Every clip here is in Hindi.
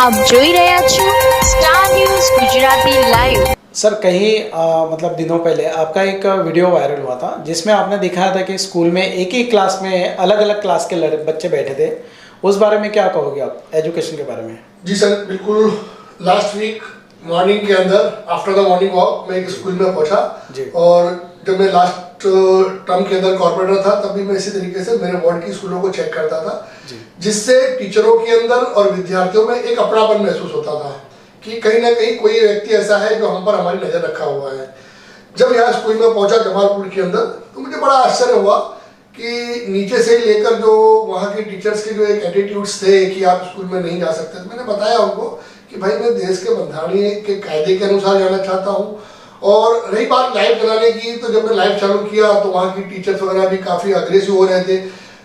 આપ જોઈ રહ્યા છો star news Gujarati live. Sir कहीं मतलब दिनों पहले आपका एक वीडियो वायरल हुआ था जिसमें आपने दिखाया था कि स्कूल में एक ही क्लास में अलग अलग क्लास के बच्चे बैठे थे। उस बारे में क्या कहोगे आप एजुकेशन के बारे में? जी सर, बिल्कुल। लास्ट वीक मॉर्निंग के अंदर आफ्टर द मॉर्निंग वॉक मैं एक स्कूल में पहुंचा और जब मैं लास्ट टर्म के अंदर कॉर्पोरेटर था तब भी मैं इसी तरीके से मेरे वार्ड की स्कूलों को चेक करता था, जिससे टीचरों के अंदर और विद्यार्थियों में एक अपनापन महसूस होता था कि कहीं ना कहीं कोई व्यक्ति ऐसा है जो हम पर हमारी नजर रखा हुआ है। जब यहाँ स्कूल में पहुंचा जमालपुर के अंदर तो मुझे बड़ा आश्चर्य हुआ कि नीचे से लेकर जो वहाँ के टीचर्स के जो एक एटीट्यूड्स थे कि आप स्कूल में नहीं जा सकते, तो मैंने बताया उनको कि भाई मैं देश के बंधारण के कायदे के अनुसार जाना चाहता हूँ। और रही बात लाइव चलाने की, तो जब मैं लाइव चालू किया तो वहाँ की टीचर्स वगैरह भी काफ़ी अग्रेसिव हो रहे थे।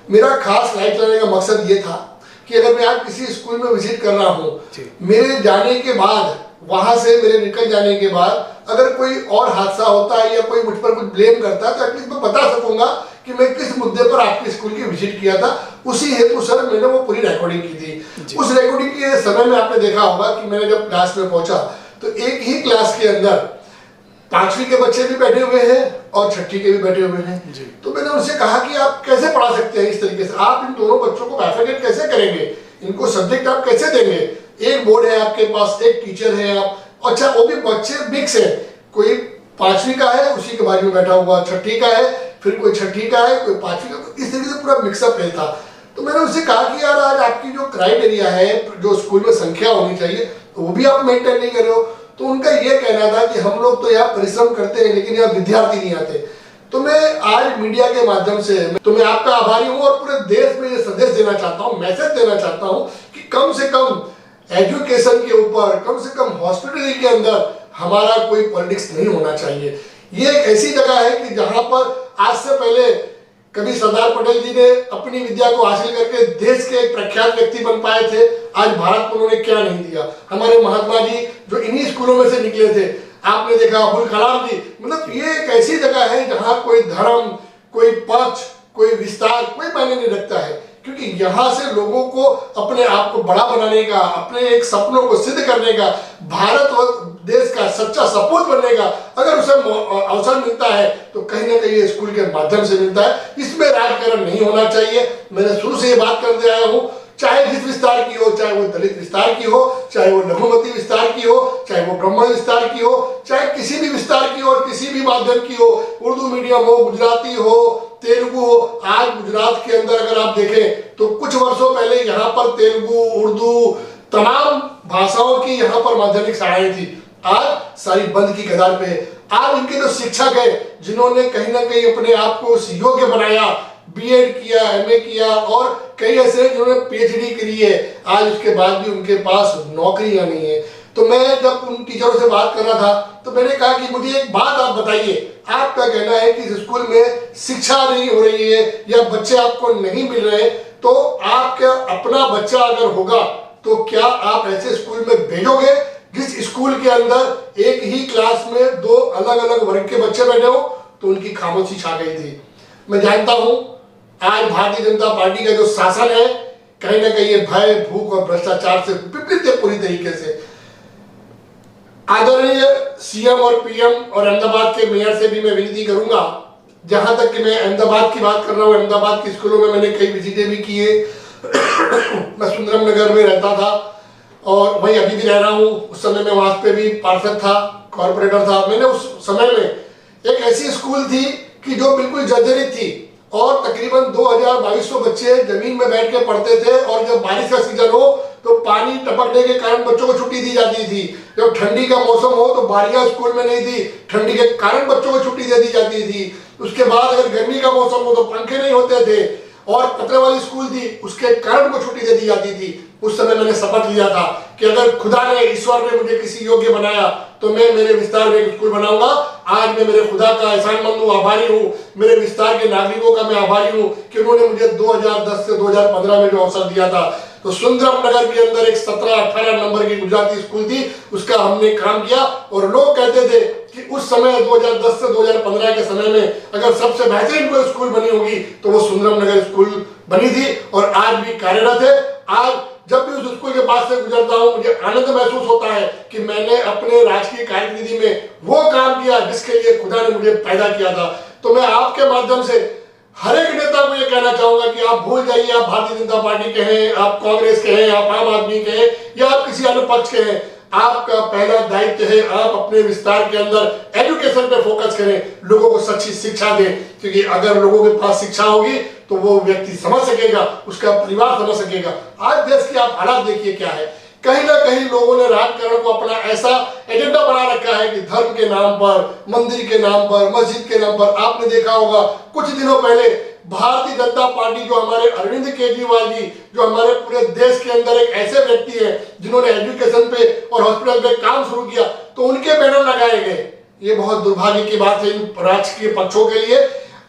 मेरा खास लाइव चलाने का मकसद ये था कि अगर मैं आज किसी स्कूल में विजिट कर रहा हूँ, मेरे जाने के बाद, वहाँ से मेरे निकल जाने के बाद अगर कोई और हादसा होता है या कोई मुझ पर कुछ ब्लेम करता है तो एटलीस्ट मैं बता सकूंगा कि मैं किस मुद्दे पर आपके स्कूल की विजिट किया था। उसी हेतु सर मैंने वो पूरी रिकॉर्डिंग की थी। उस रिकॉर्डिंग के समय में आपने देखा होगा कि मैंने जब क्लास में पहुंचा तो एक ही क्लास के अंदर 5वीं के बच्चे भी बैठे हुए हैं और 6ठी के भी बैठे हुए हैं। तो मैंने उनसे कहा कि आप कैसे पढ़ा सकते हैं इस तरीके से, आप इन दोनों बच्चों को बाइफरकेट कैसे करेंगे, इनको सब्जेक्ट आप कैसे देंगे? एक बोर्ड है आपके पास, एक टीचर है आप, अच्छा वो भी बच्चे मिक्स है, कोई 5वीं का है उसी के बाजू में बैठा हुआ 6ठी का है, फिर कोई 6ठी का है, कोई 5वीं का, तो इस तरीके से पूरा मिक्सअप है था। तो मैंने उनसे कहा कि यार आज आपकी जो क्राइटेरिया है, जो स्कूल में संख्या होनी चाहिए, तो वो भी आप मेंटेन नहीं कर रहे हो। तो उनका ये कहना था कि हम लोग तो यहाँ परिश्रम करते हैं लेकिन यहाँ विद्यार्थी नहीं आते। तो मैं आज मीडिया के माध्यम से तो मैं आपका आभारी हूँ और पूरे देश में ये संदेश देना चाहता हूँ, मैसेज देना चाहता हूँ कि कम से कम एजुकेशन के ऊपर, कम से कम हॉस्पिटलिटी के अंदर हमारा कोई पॉलिटिक्स नहीं होना चाहिए। ये एक ऐसी जगह है कि जहां पर आज से पहले कभी सरदार पटेल जी ने अपनी विद्या को हासिल करके देश के एक प्रख्यात व्यक्ति बन पाए थे, आज भारत को उन्होंने क्या नहीं दिया। हमारे महात्मा जी जो इन्हीं स्कूलों में से निकले थे, आपने देखा अब्दुल कलाम जी, मतलब ये एक ऐसी जगह है जहां कोई धर्म, कोई पक्ष, कोई विस्तार कोई मायने नहीं रखता है, क्योंकि यहाँ से लोगों को अपने आप को बड़ा बनाने का, अपने एक सपनों को सिद्ध करने का, भारत और देश का सच्चा सपूत बनने का अगर उसे अवसर मिलता है तो कहीं ना कहीं स्कूल के माध्यम से मिलता है। इसमें राजकारण नहीं होना चाहिए। मैंने शुरू से ये बात करते आया हूँ, चाहे जिस विस्तार की हो, चाहे वो दलित विस्तार की हो, चाहे वो लघुमती विस्तार की हो, चाहे वो ब्राह्मण विस्तार की हो, चाहे किसी भी विस्तार की हो और किसी भी माध्यम की हो, उर्दू मीडियम हो, गुजराती हो, तेलुगु हो। आज गुजरात के अंदर अगर आप देखें तो कुछ वर्षों पहले यहाँ पर तेलुगु, उर्दू, तमाम भाषाओं की यहाँ पर माध्यमिक शालाएं थी, आज सारी बंद की कगार पे। आज इनके जो शिक्षक है जिन्होंने कहीं ना कहीं अपने आप को उस योग्य बनाया, बीएड किया, एमए किया और कई ऐसे जिन्होंने पीएचडी करी है, आज उसके बाद भी उनके पास नौकरियां नहीं है। तो मैं जब उन टीचरों से बात कर रहा था तो मैंने कहा कि मुझे एक बात आप बताइए, आपका कहना है कि इस स्कूल में शिक्षा नहीं हो रही है या बच्चे आपको नहीं मिल रहे, तो आपका अपना बच्चा अगर होगा तो क्या आप ऐसे स्कूल में भेजोगे जिस स्कूल के अंदर एक ही क्लास में 2 अलग अलग वर्ग के बच्चे बैठे हो? तो उनकी खामोशी छा गई थी। मैं जानता हूं आज भारतीय जनता पार्टी का जो शासन है कहीं ना कहीं ये भय, भूख और भ्रष्टाचार से विपरीत है पूरी तरीके से। आदरणीय सीएम और पीएम और अहमदाबाद के मेयर से भी मैं विनती करूंगा, जहां तक कि मैं अहमदाबाद की बात कर रहा हूं, अहमदाबाद के स्कूलों में मैंने कई विजिटें भी की है। मैं सुंदरम नगर में रहता था और वहीं अभी भी रह रहा हूं। उस समय में वहां पे भी पार्षद था, कॉर्पोरेटर था। मैंने उस समय में एक ऐसी स्कूल थी कि जो बिल्कुल जर्जरित थी और तकरीबन 2200 बच्चे जमीन में बैठ के पढ़ते थे और जब बारिश का सीजन हो तो पानी टपकने के कारण बच्चों को छुट्टी दी जाती थी। जब ठंडी का मौसम हो तो बारियां स्कूल में नहीं थी, ठंडी के कारण बच्चों को छुट्टी दे दी जाती थी। उसके बाद अगर गर्मी का मौसम हो तो पंखे नहीं होते थे और पतरे वाली स्कूल थी, उसके कारण को छुट्टी दे दी जाती थी। उस समय मैंने शपथ लिया था कि अगर खुदा ने, ईश्वर ने मुझे किसी योग्य बनाया तो मैं मेरे विस्तार में एक स्कूल बनाऊंगा। आज मैं मेरे खुदा का एहसानमंद हूँ, आभारी हूँ, मेरे विस्तार के नागरिकों का मैं आभारी हूँ कि उन्होंने मुझे 2010 से 2015 में जो अवसर दिया था। तो सुंदरम नगर के अंदर एक 17-18 नंबर की गुजराती स्कूल थी, उसका हमने काम किया और लोग कहते थे कि उस समय 2010 से 2015 के समय में अगर सबसे बेहतरीन कोई स्कूल बनी होगी तो वो सुंदरम नगर स्कूल बनी थी और आज भी कार्यरत है। आज जब भी उस स्कूल के पास से गुजरता हूँ मुझे आनंद महसूस होता है कि मैंने अपने राजकीय कारकिर्दी में वो काम किया जिसके लिए खुदा ने मुझे पैदा किया था। तो मैं आपके माध्यम से हर एक नेता को ये कहना चाहूंगा कि आप भूल जाइए आप भारतीय जनता पार्टी के हैं, आप कांग्रेस के हैं, आप आम आदमी के हैं या आप किसी अन्य पक्ष के हैं। आपका पहला दायित्व है आप अपने विस्तार के अंदर एजुकेशन पे फोकस करें, लोगों को सच्ची शिक्षा दें, क्योंकि अगर लोगों के पास शिक्षा होगी तो वो व्यक्ति समझ सकेगा, उसका परिवार समझ सकेगा। आज देश की आप हालात देखिए क्या है, कहीं ना कहीं लोगों ने राजकारण को अपना ऐसा एजेंडा बना रखा है कि धर्म के नाम पर, मंदिर के नाम पर, मस्जिद के नाम पर। आपने देखा होगा कुछ दिनों पहले भारतीय जनता पार्टी जो हमारे अरविंद केजरीवाल जी, जो हमारे पूरे देश के अंदर एक ऐसे व्यक्ति हैं जिन्होंने एजुकेशन पे और हॉस्पिटल पे काम शुरू किया, तो उनके बैनर लगाए गए। ये बहुत दुर्भाग्य की बात है इन राजकीय पक्षों के लिए।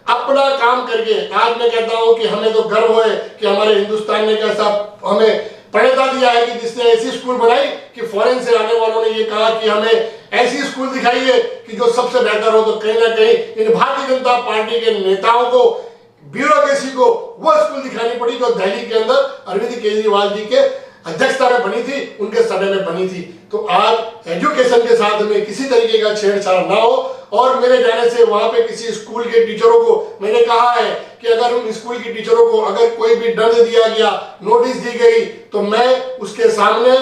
अपना काम करके आज मैं कहता हूं कि हमें तो गर्व है कि हमारे हिंदुस्तान ने कैसा हमें प्रणेता दिया है कि जिसने ऐसी स्कूल बनाई कि फॉरेन से आने वालों ने ये कहा कि हमें ऐसी स्कूल दिखाइए कि जो सबसे बेहतर हो। तो कहीं ना कहीं इन भारतीय जनता पार्टी के नेताओं को, ब्यूरोक्रेसी को वो स्कूल दिखानी पड़ी जो दिल्ली के अंदर अरविंद केजरीवाल जी के अध्यक्षता में बनी थी, उनके समय में बनी थी। तो आज एजुकेशन के साथ में किसी तरीके का छेड़छाड़ ना हो। और मेरे जाने से वहां पे किसी स्कूल के टीचरों को मैंने कहा है कि अगर उन स्कूल के टीचरों को अगर कोई भी दंड दिया गया, नोटिस दी गई, तो मैं उसके सामने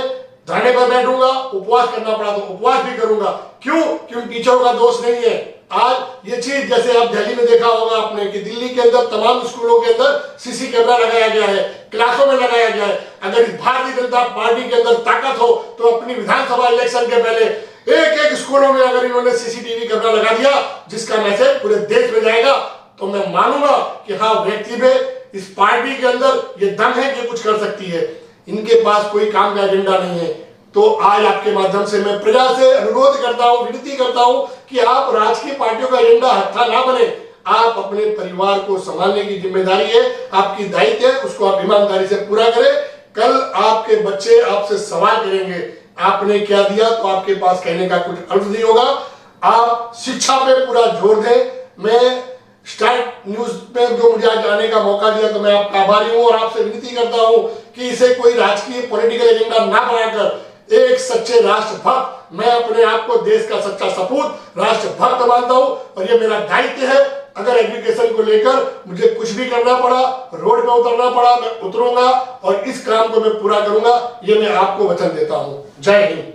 धरने पर बैठूंगा, उपवास करना पड़ा तो उपवास भी करूंगा। क्यों? क्योंकि टीचरों का दोष नहीं है। आज ये चीज जैसे आप दिल्ली में देखा होगा आपने कि दिल्ली के अंदर तमाम स्कूलों के अंदर सीसी कैमरा लगाया गया है, क्लासों में लगाया गया है। अगर इस भारतीय जनता पार्टी के अंदर ताकत हो तो अपनी विधानसभा इलेक्शन के पहले एक एक स्कूलों में अगर इन्होंने सीसीटीवी कैमरा लगा दिया जिसका मैसेज पूरे देश में जाएगा, तो मैं मानूंगा कि हाँ व्यक्ति में इस पार्टी के अंदर ये दम है कि कुछ कर सकती है। इनके पास कोई काम का एजेंडा नहीं है। तो आज आपके माध्यम से मैं प्रजा से अनुरोध करता हूं, विनती करता हूं कि आप राजकीय पार्टियों का एजेंडा हत्था ना बने। आप अपने परिवार को संभालने की जिम्मेदारी है, आपकी दायित्व है, उसको आप ईमानदारी से पूरा करें। कल आपके बच्चे आपसे सवाल करेंगे आपने क्या दिया, तो आपके पास कहने का कुछ अर्थ नहीं होगा। आप शिक्षा पे पूरा जोर दें। मैं स्टार्ट न्यूज में जो मुझे आज आने का मौका दिया तो मैं आपका आभारी हूं और आपसे विनती करता हूं कि इसे कोई राजकीय पॉलिटिकल एजेंडा ना बनाकर एक सच्चे राष्ट्रभक्त, मैं अपने आप को देश का सच्चा सपूत राष्ट्रभक्त मानता हूं और ये मेरा दायित्व है। अगर एजुकेशन को लेकर मुझे कुछ भी करना पड़ा, रोड पे उतरना पड़ा, मैं उतरूंगा और इस काम को मैं पूरा करूंगा, ये मैं आपको वचन देता हूं। जय हिंद।